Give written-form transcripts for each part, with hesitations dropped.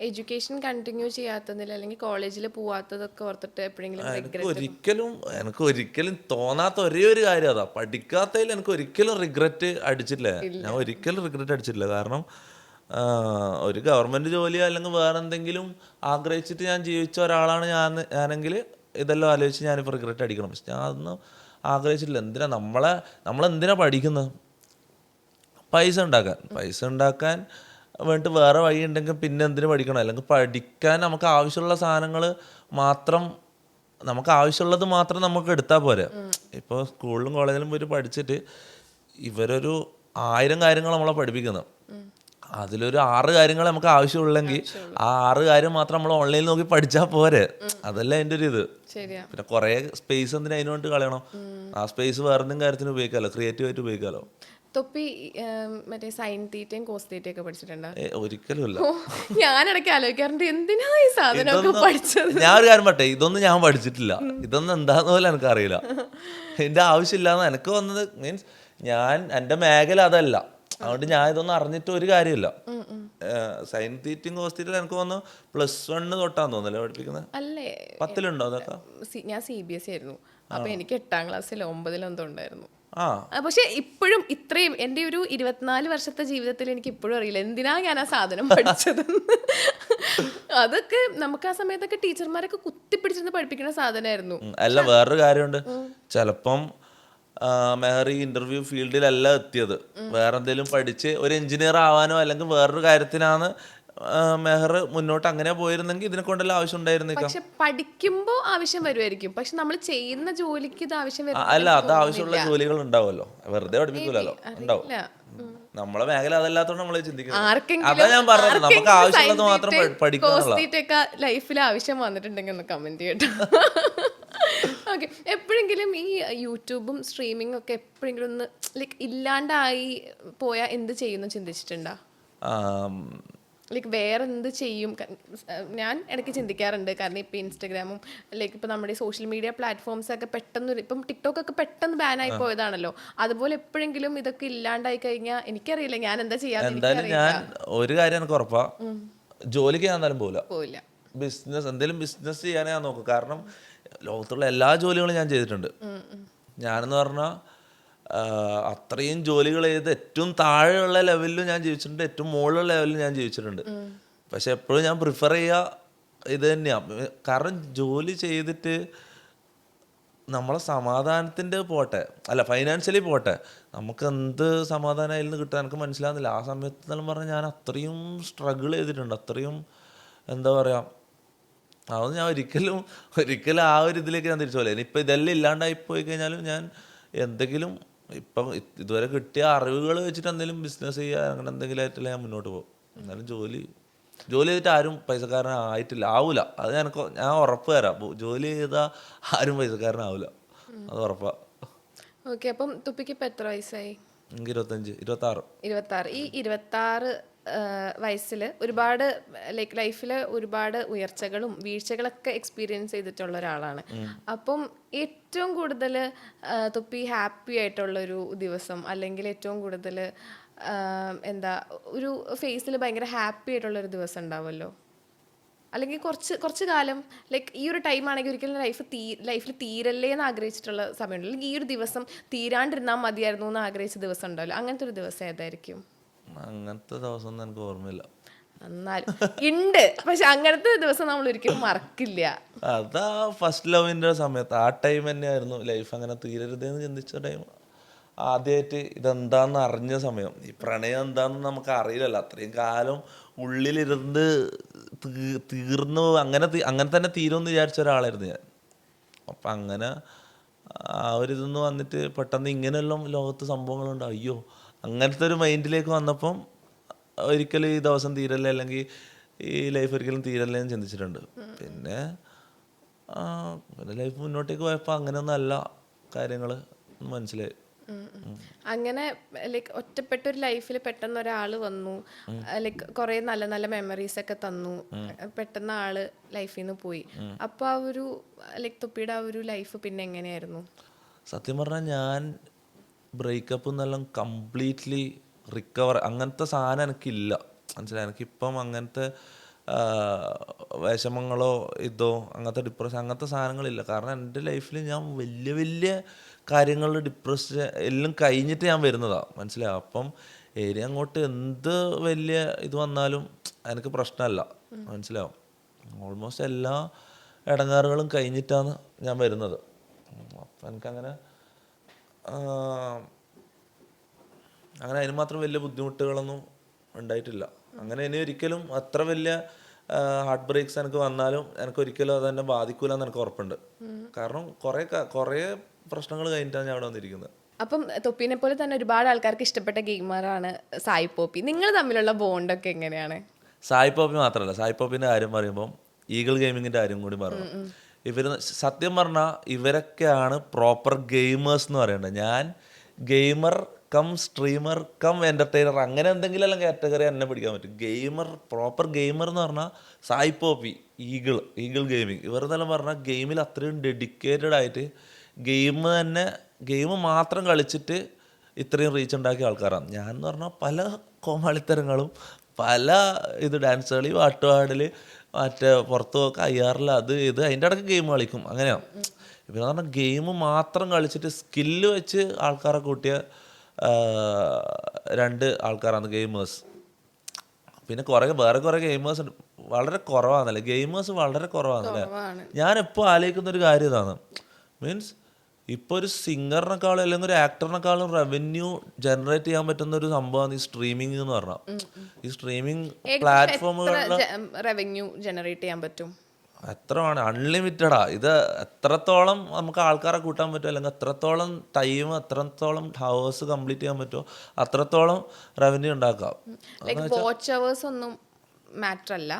Education continue ചെയ്യാത്തതിൽ അല്ലെങ്കിൽ കോളേജിൽ പോവാത്തതൊക്കെ ഓർത്തിട്ട് എപ്പോഴെങ്കിലും റിഗ്രറ്റ്? എനിക്ക് ഒരിക്കലും തോന്നാത്ത ഒരേ ഒരു കാര്യം അതാ, പഠിക്കാത്തതിൽ എനിക്ക് ഒരിക്കലും റിഗ്രറ്റ് അടിച്ചിട്ടില്ല. ഇല്ല. ഞാൻ ഒരിക്കലും റിഗ്രറ്റ് അടിച്ചിട്ടില്ല. കാരണം ഒരു ഗവൺമെന്റ് ജോലിയോ അല്ലെങ്കിൽ വേറെ എന്തെങ്കിലും ആഗ്രഹിച്ചിട്ട് ഞാൻ ജീവിച്ച ഒരാളാണ് ഞാനെങ്കിൽ ഇതെല്ലാം ആലോചിച്ച് ഞാനിപ്പോൾ റിഗ്രറ്റ് അടിക്കണം. പക്ഷെ ഞാൻ അതൊന്നും ആഗ്രഹിച്ചിട്ടില്ല. നമ്മളെന്തിനാ പഠിക്കുന്നത്? പൈസ ഉണ്ടാക്കാൻ വേണ്ടിയിട്ട് വേറെ വഴി ഉണ്ടെങ്കിൽ പിന്നെ എന്തിനു പഠിക്കണം? അല്ലെങ്കിൽ പഠിക്കാൻ നമുക്ക് ആവശ്യമുള്ള സാധനങ്ങൾ മാത്രം, നമുക്ക് ആവശ്യമുള്ളത് മാത്രം നമുക്ക് എടുത്താൽ പോരെ. ഇപ്പോൾ സ്കൂളിലും കോളേജിലും പോയിട്ട് പഠിച്ചിട്ട് ഇവരൊരു 1000 കാര്യങ്ങൾ നമ്മളെ പഠിപ്പിക്കുന്നത്, അതിലൊരു 6 കാര്യങ്ങൾ നമുക്ക് ആവശ്യമുള്ളെങ്കിൽ ആ 6 കാര്യം മാത്രം നമ്മൾ ഓൺലൈനിൽ നോക്കി പഠിച്ചാൽ പോരെ. അതല്ല എൻ്റെ ഒരു ഇത്. ശരിയാ. പിന്നെ കുറേ സ്പേസ് എന്തിനാ അതിന് വേണ്ടി കളയണം? ആ സ്പേസ് വേറെ എന്തെങ്കിലും കാര്യത്തിന് ഉപയോഗിക്കാമല്ലോ, ക്രിയേറ്റീവായിട്ട് ഉപയോഗിക്കാമല്ലോ. തൊപ്പി മറ്റേ സൈൻ തീറ്റയും കോസ് തീറ്റയും ഒക്കെ പഠിച്ചിട്ടുണ്ടോ? ഒരിക്കലും ഇല്ല. ഓ, ഞാനിടയ്ക്ക് ആലോചിക്കാറുണ്ട് എന്തിനാ ഈ സാധനമൊക്കെ പഠിച്ചത്. ഞാൻ ഒരു കാര്യം പറട്ടെ, ഇതൊന്നും ഞാൻ പഠിച്ചിട്ടില്ല. ഇതൊന്നും എന്താന്ന് പോലും എനിക്കറിയില്ല. എൻ്റെ ആവശ്യമില്ലാന്ന് എനിക്ക് വന്നത്. മീൻസ് എൻ്റെ മേഖല അതല്ല, അതുകൊണ്ട് ഞാൻ ഇതൊന്നും അറിഞ്ഞിട്ട് ഒരു കാര്യമില്ല. സൈൻ തീറ്റും കോസ് തീറ്റും എനിക്ക് വന്നു +1 തൊട്ടാന്ന് തോന്നുന്നല്ലേ പഠിപ്പിക്കുന്നത്? അല്ലേ? 10ലുണ്ടോ അതൊക്കെ? ഞാൻ CBSE ആയിരുന്നു. അപ്പൊ എനിക്ക് 8ാം ക്ലാസ്സിൽ 9 എന്തോ ഉണ്ടായിരുന്നു. ആ പക്ഷെ ഇപ്പോഴും ഇത്രയും എൻ്റെ ഒരു 24 വർഷത്തെ ജീവിതത്തിൽ എനിക്ക് ഇപ്പോഴും അറിയില്ല എന്തിനാ ഞാൻ ആ സാധനം പഠിച്ചതെന്ന്. അതൊക്കെ നമുക്ക് ആ സമയത്തൊക്കെ ടീച്ചർമാരൊക്കെ കുത്തിപ്പിടിച്ചിരുന്ന് പഠിപ്പിക്കുന്ന സാധനമായിരുന്നു. അല്ല, വേറൊരു കാര്യമുണ്ട്. ചിലപ്പം മെഹർ ഈ ഇന്റർവ്യൂ ഫീൽഡിലല്ല എത്തിയത്, വേറെ എന്തെങ്കിലും പഠിച്ച് ഒരു എഞ്ചിനീയർ ആവാനോ അല്ലെങ്കിൽ വേറൊരു കാര്യത്തിനാണ് മെഹർ മുന്നോട്ട് അങ്ങനെ പോയിരുന്നെങ്കിൽ ഇതിനെ കൊണ്ടെല്ലാം ആവശ്യം ഉണ്ടായിരുന്നേക്കാം. പക്ഷെ പഠിക്കുമ്പോ ആവശ്യം വരുമായിരിക്കും, പക്ഷെ നമ്മൾ ചെയ്യുന്ന ജോലിക്ക് ഇത് ആവശ്യം അല്ല, അത് ആവശ്യമുള്ള ജോലികൾ ഉണ്ടാവുമല്ലോ, വെറുതെ പഠിപ്പിക്കൂലല്ലോ, ഉണ്ടാവും. നമ്മളെ മേഖല അതല്ലാത്തോണ്ട് നമ്മള് ചിന്തിക്കുന്നത്. അതാ ഞാൻ പറഞ്ഞത്, നമുക്ക് ആവശ്യമുള്ളത് മാത്രം പഠിക്കുക. ലൈഫിൽ ആവശ്യം വന്നിട്ടുണ്ടെങ്കിൽ ഒന്ന് കമന്റ് ചെയ്യട്ടോ. ഓക്കെ. എപ്പോഴെങ്കിലും ഈ യൂട്യൂബും സ്ട്രീമിംഗ് ഒക്കെ എപ്പോഴെങ്കിലും ഒന്ന് ലൈക്ക് ഇല്ലാണ്ടായി പോയാൽ എന്ത് ചെയ്യുന്നു ചിന്തിച്ചിട്ടുണ്ടോ? ലൈക്ക് വേറെ എന്ത് ചെയ്യും? ഞാൻ ഇടയ്ക്ക് ചിന്തിക്കാറുണ്ട്. കാരണം ഇപ്പം ഇൻസ്റ്റഗ്രാമും ലൈക്ക് ഇപ്പം നമ്മുടെ സോഷ്യൽ മീഡിയ പ്ലാറ്റ്ഫോംസ് ഒക്കെ പെട്ടെന്ന്, ഇപ്പം ടിക്ടോക്ക് ഒക്കെ പെട്ടെന്ന് ബാനായി പോയതാണല്ലോ. അതുപോലെ എപ്പോഴെങ്കിലും ഇതൊക്കെ ഇല്ലാണ്ടായി കഴിഞ്ഞാൽ എനിക്കറിയില്ല ഞാൻ എന്താ ചെയ്യാൻ. എന്തായാലും ഞാൻ ഒരു കാര്യം എനിക്ക് ഉറപ്പാ, ജോലിക്ക് ഞാൻ എന്തായാലും പോവില്ല. എന്തെങ്കിലും ബിസിനസ് ചെയ്യാനേ ഞാൻ നോക്കും. കാരണം ലോകത്തുള്ള എല്ലാ ജോലികളും ഞാൻ ചെയ്തിട്ടുണ്ട്. ഞാനെന്ന് പറഞ്ഞാൽ അത്രയും ജോലികൾ ചെയ്ത് ഏറ്റവും താഴെയുള്ള ലെവലിലും ഞാൻ ജീവിച്ചിട്ടുണ്ട്, ഏറ്റവും മുകളിലുള്ള ലെവലിലും ഞാൻ ജീവിച്ചിട്ടുണ്ട്. പക്ഷെ എപ്പോഴും ഞാൻ പ്രിഫർ ചെയ്യുക ഇത് തന്നെയാണ്. കാരണം ജോലി ചെയ്തിട്ട് നമ്മളെ സമാധാനത്തിൻ്റെ പോട്ടെ, അല്ല ഫൈനാൻഷ്യലി പോട്ടെ, നമുക്ക് എന്ത് സമാധാനം അതിൽ നിന്ന് കിട്ടാൻ എനിക്ക് മനസ്സിലാകുന്നില്ല. ആ സമയത്ത് എന്നെല്ലാം പറഞ്ഞാൽ ഞാൻ അത്രയും സ്ട്രഗിൾ ചെയ്തിട്ടുണ്ട്, അത്രയും എന്താ പറയുക. അതൊന്നും ഞാൻ ഒരിക്കലും ആ ഒരു ഇതിലേക്ക് ഞാൻ തിരിച്ചു പോലെ. ഇനിയിപ്പോൾ ഇതെല്ലാം ഇല്ലാണ്ടായി പോയി കഴിഞ്ഞാലും ഞാൻ എന്തെങ്കിലും ഇപ്പം ഇതുവരെ കിട്ടിയ അറിവുകൾ വെച്ചിട്ട് എന്തെങ്കിലും ബിസിനസ് ചെയ്യുക, അങ്ങനെ എന്തെങ്കിലും ആയിട്ടല്ല ഞാൻ മുന്നോട്ട് പോകും. എന്നാലും ജോലി ചെയ്തിട്ട് ആരും പൈസക്കാരനായിട്ടില്ല, ആവൂല. അത് ഞാൻ ഉറപ്പ് തരാം. ജോലി ചെയ്താൽ ആരും പൈസക്കാരനാവില്ല, അത് ഉറപ്പാ. ഓക്കെ. അപ്പം തുപ്പിക്ക് ഇപ്പം എത്ര വയസ്സായി? എനിക്ക് 26. ഈ 26 വയസ്സിൽ ഒരുപാട് ലൈക്ക് ലൈഫിൽ ഒരുപാട് ഉയർച്ചകളും വീഴ്ചകളൊക്കെ എക്സ്പീരിയൻസ് ചെയ്തിട്ടുള്ള ഒരാളാണ്. അപ്പം ഏറ്റവും കൂടുതൽ തുപ്പി ഹാപ്പി ആയിട്ടുള്ളൊരു ദിവസം, അല്ലെങ്കിൽ ഏറ്റവും കൂടുതൽ എന്താ ഒരു ഫേസിൽ ഭയങ്കര ഹാപ്പി ആയിട്ടുള്ളൊരു ദിവസം ഉണ്ടാവുമല്ലോ, അല്ലെങ്കിൽ കുറച്ച് കാലം ലൈക്ക് ഈ ഒരു ടൈം ആണെങ്കിൽ ഒരിക്കലും ലൈഫിൽ തീരല്ലേ എന്ന് ആഗ്രഹിച്ചിട്ടുള്ള സമയമുണ്ടല്ലോ, അല്ലെങ്കിൽ ഈ ഒരു ദിവസം തീരാണ്ടിരുന്നാൽ മതിയായിരുന്നു എന്ന് ആഗ്രഹിച്ച ദിവസം ഉണ്ടല്ലോ, അങ്ങനത്തെ ഒരു ദിവസം ഏതായിരിക്കും? അങ്ങനത്തെ ദിവസം ഒന്നും എനിക്ക് ഓർമ്മയില്ല. എന്നാലും ഉണ്ട്, പക്ഷെ അങ്ങനത്തെ ദിവസം നമ്മൾ ഒരിക്കലും മറക്കില്ല. അതാ ഫസ്റ്റ് ലവിൻ്റെ സമയത്ത്, ആ ടൈം തന്നെയായിരുന്നു ലൈഫ് അങ്ങനെ തീരരുതെന്ന് ചിന്തിച്ച ടൈം. ആദ്യമായിട്ട് ഇതെന്താന്ന് അറിഞ്ഞ സമയം. ഈ പ്രണയം എന്താന്ന് നമുക്ക് അറിയില്ലല്ലോ, അത്രയും കാലം ഉള്ളിലിരുന്ന് തീർന്നു, അങ്ങനെ തന്നെ തീരുമെന്ന് വിചാരിച്ച ഒരാളായിരുന്നു ഞാൻ. അപ്പം അങ്ങനെ ആ ഒരു ഇതൊന്ന് വന്നിട്ട് പെട്ടെന്ന് ഇങ്ങനെയെല്ലാം ലോകത്ത് സംഭവങ്ങളുണ്ട്, അയ്യോ, അങ്ങനത്തെ ഒരു മൈൻഡിലേക്ക് വന്നപ്പം ഒരിക്കലും ഈ ദിവസം തീരല്ലേ, അല്ലെങ്കിൽ ഈ ലൈഫ് ഒരിക്കലും തീരല്ലേ എന്ന് ചിന്തിച്ചിട്ടുണ്ട്. പിന്നെ ലൈഫ് മുന്നോട്ടേക്ക് പോയപ്പോൾ അങ്ങനെയൊന്നും അല്ല കാര്യങ്ങൾ മനസ്സിലായി. അങ്ങനെ ലൈക്ക് ഒറ്റപ്പെട്ട ഒരു ലൈഫിൽ പെട്ടെന്ന് ഒരാൾ വന്നു, ലൈക്ക് കുറേ നല്ല നല്ല മെമ്മറീസ് ഒക്കെ തന്നു, പെട്ടെന്ന് ആള് ലൈഫിൽ നിന്ന് പോയി. അപ്പോൾ ആ ഒരു ലൈക്ക് തുപ്പിയുടെ ആ ഒരു ലൈഫ് പിന്നെ എങ്ങനെയായിരുന്നു? സത്യം പറഞ്ഞാൽ ഞാൻ ബ്രേക്കപ്പ് എന്നെല്ലാം കംപ്ലീറ്റ്ലി റിക്കവർ അങ്ങനത്തെ സാധനം എനിക്കില്ല, മനസ്സിലായി. എനിക്കിപ്പം അങ്ങനത്തെ വിഷമങ്ങളോ ഇതോ അങ്ങനത്തെ ഡിപ്രഷൻ അങ്ങനത്തെ സാധനങ്ങളില്ല. കാരണം എൻ്റെ ലൈഫിൽ ഞാൻ വലിയ വലിയ കാര്യങ്ങളിൽ ഡിപ്രഷൻ എല്ലാം കഴിഞ്ഞിട്ട് ഞാൻ വരുന്നതാണ്, മനസ്സിലാവും. അപ്പം ഏരിയ അങ്ങോട്ട് എന്ത് വലിയ ഇത് വന്നാലും എനിക്ക് പ്രശ്നമല്ല, മനസ്സിലാവും. ഓൾമോസ്റ്റ് എല്ലാ ഇടങ്ങാറുകളും കഴിഞ്ഞിട്ടാണ് ഞാൻ വരുന്നത്. അപ്പം എനിക്കങ്ങനെ അങ്ങനെ അതിന് മാത്രം വലിയ ബുദ്ധിമുട്ടുകളൊന്നും ഉണ്ടായിട്ടില്ല. അങ്ങനെ ഇനി ഒരിക്കലും അത്ര വലിയ ഹാർട്ട് ബ്രേക്സ് എനിക്ക് വന്നാലും എനിക്ക് ഒരിക്കലും അത് എന്നെ ബാധിക്കൂല എന്ന് എനിക്ക് ഉറപ്പുണ്ട്. കാരണം കുറേ പ്രശ്നങ്ങൾ കഴിഞ്ഞിട്ടാണ് ഞാൻ അവിടെ വന്നിരിക്കുന്നത്. അപ്പം തൊപ്പിനെ പോലെ തന്നെ ഒരുപാട് ആൾക്കാർക്ക് ഇഷ്ടപ്പെട്ട ഗെയിമറാണ് സായി പോപ്പി. നിങ്ങൾ തമ്മിലുള്ള ബോണ്ടൊക്കെ എങ്ങനെയാണ്? സായി പോപ്പി മാത്രമല്ല, സായി പോപ്പിൻ്റെ കാര്യം പറയുമ്പം ഈഗിൾ ഗെയിമിങ്ങിൻ്റെ കാര്യം കൂടി പറയണം. ഇവർ സത്യം പറഞ്ഞാൽ ഇവരൊക്കെയാണ് പ്രോപ്പർ ഗെയിമേഴ്സ് എന്ന് പറയേണ്ടത്. ഞാൻ gamer cum streamer cum entertainer അങ്ങനെ എന്തെങ്കിലും കാറ്റഗറി എന്നെ പിടിക്കാൻ പറ്റും. ഗെയിമർ, പ്രോപ്പർ ഗെയിമർ എന്ന് പറഞ്ഞാൽ സായി പോപ്പി, ഈഗിൾ ഗെയിമിങ്, ഇവരെന്നെല്ലാം പറഞ്ഞാൽ ഗെയിമിൽ അത്രയും ഡെഡിക്കേറ്റഡ് ആയിട്ട് ഗെയിം മാത്രം കളിച്ചിട്ട് ഇത്രയും റീച്ച് ഉണ്ടാക്കിയ ആൾക്കാരാണ്. ഞാൻ എന്ന് പറഞ്ഞാൽ പല കോമാളിത്തരങ്ങളും പല ഡാൻസ് കളി, പാട്ടുപാടൽ, മറ്റേ പുറത്ത് പോക്ക്, അയ്യാറിൽ അത് ഇത് അതിൻ്റെ ഇടയ്ക്ക് ഗെയിം കളിക്കും. അങ്ങനെയാണ് ഇവരെന്ന് പറഞ്ഞാൽ ഗെയിം മാത്രം കളിച്ചിട്ട് സ്കില്ല് വെച്ച് ആൾക്കാരെ കൂട്ടിയ രണ്ട് ആൾക്കാരാണ് ഗെയിമേഴ്സ്. പിന്നെ വേറെ കുറേ ഗെയിമേഴ്സ് ഉണ്ട്, വളരെ കുറവാണല്ലേ ഗെയിമേഴ്സ്, വളരെ കുറവാണല്ലേ. ഞാനെപ്പോൾ ആലോചിക്കുന്ന ഒരു കാര്യം ഇതാണ്, മീൻസ് ഇപ്പോൾ ഒരു സിംഗറിനെക്കാളും അല്ലെങ്കിൽ ഒരു ആക്ടറിനെക്കാളും റവന്യൂ ജനറേറ്റ് ചെയ്യാൻ പറ്റുന്ന ഒരു സംഭവമാണ് ഈ സ്ട്രീമിംഗ് എന്ന് പറഞ്ഞാൽ. ഈ സ്ട്രീമിംഗ് പ്ലാറ്റ്ഫോമുകളിൽ റവന്യൂ ജനറേറ്റ് ചെയ്യാൻ പറ്റും. എത്രയാണ് അൺലിമിറ്റഡാ. ഇത് എത്രത്തോളം നമുക്ക് ആൾക്കാരെ കൂട്ടാൻ പറ്റുമോ, അല്ലെങ്കിൽ എത്രത്തോളം ടൈം, എത്രത്തോളം ഹവേഴ്സ് കംപ്ലീറ്റ് ചെയ്യാൻ പറ്റുമോ അത്രത്തോളം റവന്യൂ ഉണ്ടാക്കാം. വാച്ച് അവേഴ്സ് ഒന്നും മാറ്റർ അല്ല,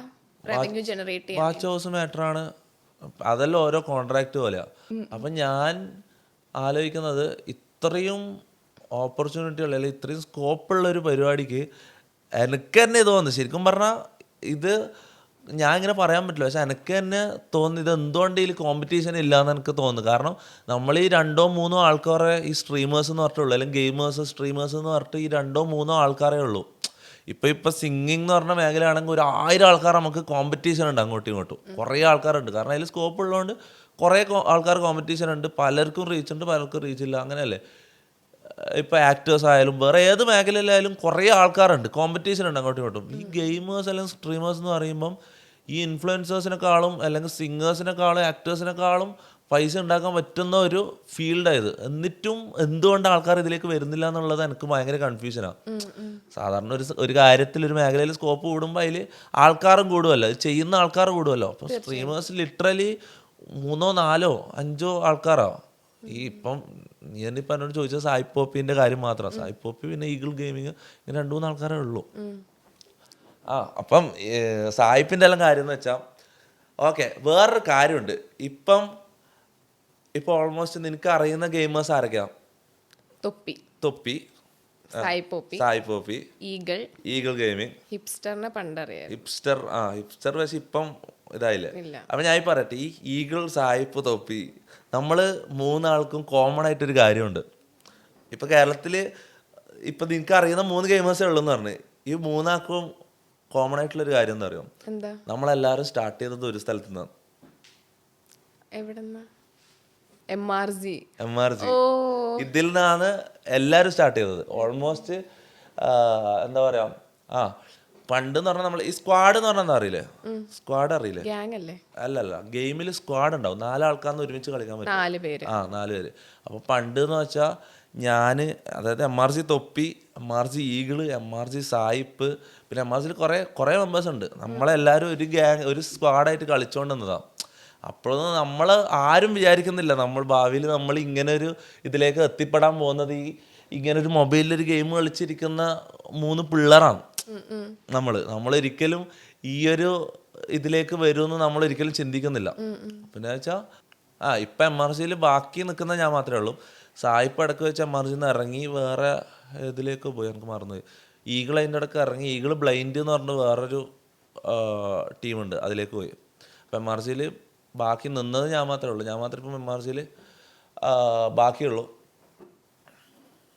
റവന്യൂ ജനറേറ്റ് ചെയ്യാൻ വാച്ച് ഹവേഴ്സ് മാറ്ററാണ്. അതെല്ലാം ഓരോ കോൺട്രാക്ട് പോലെയാണ്. അപ്പം ഞാൻ ആലോചിക്കുന്നത് ഇത്രയും ഓപ്പർച്യൂണിറ്റികൾ അല്ലെങ്കിൽ ഇത്രയും സ്കോപ്പുള്ള ഒരു പരിപാടിക്ക് എനിക്ക് തന്നെ ഇത് തോന്നുന്നു. ശരിക്കും പറഞ്ഞാൽ ഇത് ഞാൻ ഇങ്ങനെ പറയാൻ പറ്റില്ല, പക്ഷെ എനിക്ക് തന്നെ തോന്നുന്നു ഇത് എന്തുകൊണ്ട് ഇതിൽ കോമ്പറ്റീഷൻ ഇല്ലയെന്ന് എനിക്ക് തോന്നുന്നു. കാരണം നമ്മൾ ഈ 2-3 ആൾക്കാരെ ഈ സ്ട്രീമേഴ്സ് എന്ന് പറഞ്ഞിട്ടുള്ളൂ, അല്ലെങ്കിൽ ഗെയിമേഴ്സ് സ്ട്രീമേഴ്സ് എന്ന് പറഞ്ഞിട്ട് ഈ 2-3 ആൾക്കാരേ ഉള്ളൂ. ഇപ്പം സിംഗിങ് എന്ന് പറഞ്ഞ മേഖലയാണെങ്കിൽ 1000 ആൾക്കാർ നമുക്ക് കോമ്പറ്റീഷൻ ഉണ്ട് അങ്ങോട്ടും ഇങ്ങോട്ടും, കുറേ ആൾക്കാരുണ്ട്. കാരണം അതിൽ സ്കോപ്പ് ഉള്ളതുകൊണ്ട് കുറേ ആൾക്കാർ കോമ്പറ്റീഷൻ ഉണ്ട്, പലർക്കും റീച്ച് ഉണ്ട്, പലർക്കും റീച്ച് ഇല്ല, അങ്ങനെയല്ലേ. ഇപ്പോൾ ആക്ടേഴ്സ് ആയാലും വേറെ ഏത് മേഖലയിലായാലും കുറേ ആൾക്കാരുണ്ട്, കോമ്പറ്റീഷൻ ഉണ്ട് അങ്ങോട്ടും ഇങ്ങോട്ടും. ഈ ഗെയിമേഴ്സ് അല്ലെങ്കിൽ സ്ട്രീമേഴ്സ് എന്ന് പറയുമ്പം ഈ ഇൻഫ്ലുവൻസേഴ്സിനെക്കാളും അല്ലെങ്കിൽ സിംഗേഴ്സിനെക്കാളും ആക്ടേഴ്സിനെക്കാളും പൈസ ഉണ്ടാക്കാൻ പറ്റുന്ന ഒരു ഫീൽഡായത്. എന്നിട്ടും എന്തുകൊണ്ട് ആൾക്കാർ ഇതിലേക്ക് വരുന്നില്ല എന്നുള്ളത് എനിക്ക് ഭയങ്കര കൺഫ്യൂഷനാണ്. സാധാരണ ഒരു കാര്യത്തിൽ ഒരു മേഖലയിൽ സ്കോപ്പ് കൂടുമ്പോൾ അതിൽ ആൾക്കാരും കൂടുമല്ലോ, ചെയ്യുന്ന ആൾക്കാർ കൂടുമല്ലോ. അപ്പോൾ സ്ട്രീമേഴ്സ് ലിറ്ററലി 3-4-5 ആൾക്കാരോ. ഈ ഇപ്പം നീ തന്നെ ഇപ്പം എന്നോട് ചോദിച്ചാൽ സായി പോപ്പിൻ്റെ കാര്യം മാത്രമാണ്. സായി പോപ്പി പിന്നെ ഈഗിൾ ഗെയിമിങ് ഇങ്ങനെ 2-3 ആൾക്കാരേ ഉള്ളൂ. അപ്പം സായിപ്പിൻ്റെ എല്ലാം കാര്യം എന്ന് വെച്ചാൽ ഓക്കെ. വേറൊരു കാര്യമുണ്ട്, ഇപ്പം ഓൾമോസ്റ്റ് നിനക്ക് അറിയുന്ന ഗെയിമേഴ്സ് ആരൊക്കെയാണ്? Thoppi, Sai Poppy, eagle gaming, ഹിപ്സ്റ്ററിനെ പണ്ടറിയാം. ഹിപ്സ്റ്റർ പക്ഷെ ഇപ്പം ഇതായില്ലേ. അപ്പം ഞാൻ പറയട്ടെ, ഈ ഈഗിൾ, സായിപ്പ്, തൊപ്പി, നമ്മൾ 3 ആൾക്കും കോമൺ ആയിട്ടൊരു കാര്യമുണ്ട്. ഇപ്പം കേരളത്തിൽ ഇപ്പം നിനക്ക് അറിയുന്ന 3 ഗെയിമേഴ്സേ ഉള്ളൂ എന്ന് പറഞ്ഞു. ഈ 3 ആൾക്കും കോമൺ ആയിട്ടുള്ളൊരു കാര്യം എന്താ അറിയാം? നമ്മളെല്ലാവരും സ്റ്റാർട്ട് ചെയ്തത് ഒരു സ്ഥലത്ത് നിന്നാണ്. MRG. ഇതിൽ നിന്നാണ് എല്ലാവരും സ്റ്റാർട്ട് ചെയ്തത്. ഓൾമോസ്റ്റ് എന്താ പറയാ, പണ്ട് എന്ന് പറഞ്ഞാൽ നമ്മൾ ഈ സ്ക്വാഡ് എന്ന് പറഞ്ഞാൽ എന്താ അറിയില്ലേ? സ്ക്വാഡ് അറിയില്ലേ? അല്ലല്ല, ഗെയിമിൽ സ്ക്വാഡ് ഉണ്ടാവും, 4 ആൾക്കാർന്ന് ഒരുമിച്ച് കളിക്കാൻ പറ്റും. 4 പേര്. അപ്പോൾ പണ്ട് എന്ന് വെച്ചാൽ ഞാൻ, അതായത് MRG തൊപ്പി, MRG ഈഗിള്, MRG സായിപ്പ്, പിന്നെ MRGയിൽ കുറേ മെമ്പേഴ്സ് ഉണ്ട്. നമ്മളെല്ലാവരും ഒരു സ്ക്വാഡായിട്ട് കളിച്ചുകൊണ്ടിരുന്നതാണ്. അപ്പോഴൊന്നും നമ്മൾ ആരും വിചാരിക്കുന്നില്ല നമ്മൾ ഭാവിയിൽ നമ്മൾ ഇങ്ങനെ ഒരു ഇതിലേക്ക് എത്തിപ്പെടാൻ പോകുന്നത് ഇങ്ങനൊരു മൊബൈലിലൊരു ഗെയിം കളിച്ചിരിക്കുന്ന 3 പിള്ളേരാണ് നമ്മളൊരിക്കലും ഈ ഒരു ഇതിലേക്ക് വരുമെന്ന് നമ്മളൊരിക്കലും ചിന്തിക്കുന്നില്ല. പിന്നെ വെച്ചാൽ ഇപ്പം MRGയിൽ ബാക്കി നിൽക്കുന്ന ഞാൻ മാത്രമേ ഉള്ളൂ. സായിപ്പ് ഇടയ്ക്ക് വെച്ച് MRGയിൽ നിന്ന് ഇറങ്ങി വേറെ ഇതിലേക്ക് പോയി, എനിക്ക് മറന്നുപോയി. ഈഗിൾ അതിൻ്റെ ഇടയ്ക്ക് ഇറങ്ങി, ഈഗിൾ ബ്ലൈൻഡ് എന്ന് പറഞ്ഞിട്ട് വേറൊരു ടീമുണ്ട്, അതിലേക്ക് പോയി. അപ്പം MRGയിൽ ബാക്കി നിന്നത് ഞാൻ മാത്രമേ ഉള്ളൂ. ഞാൻ മാത്രമേ ഇപ്പം MRGയിൽ ബാക്കിയുള്ളൂ.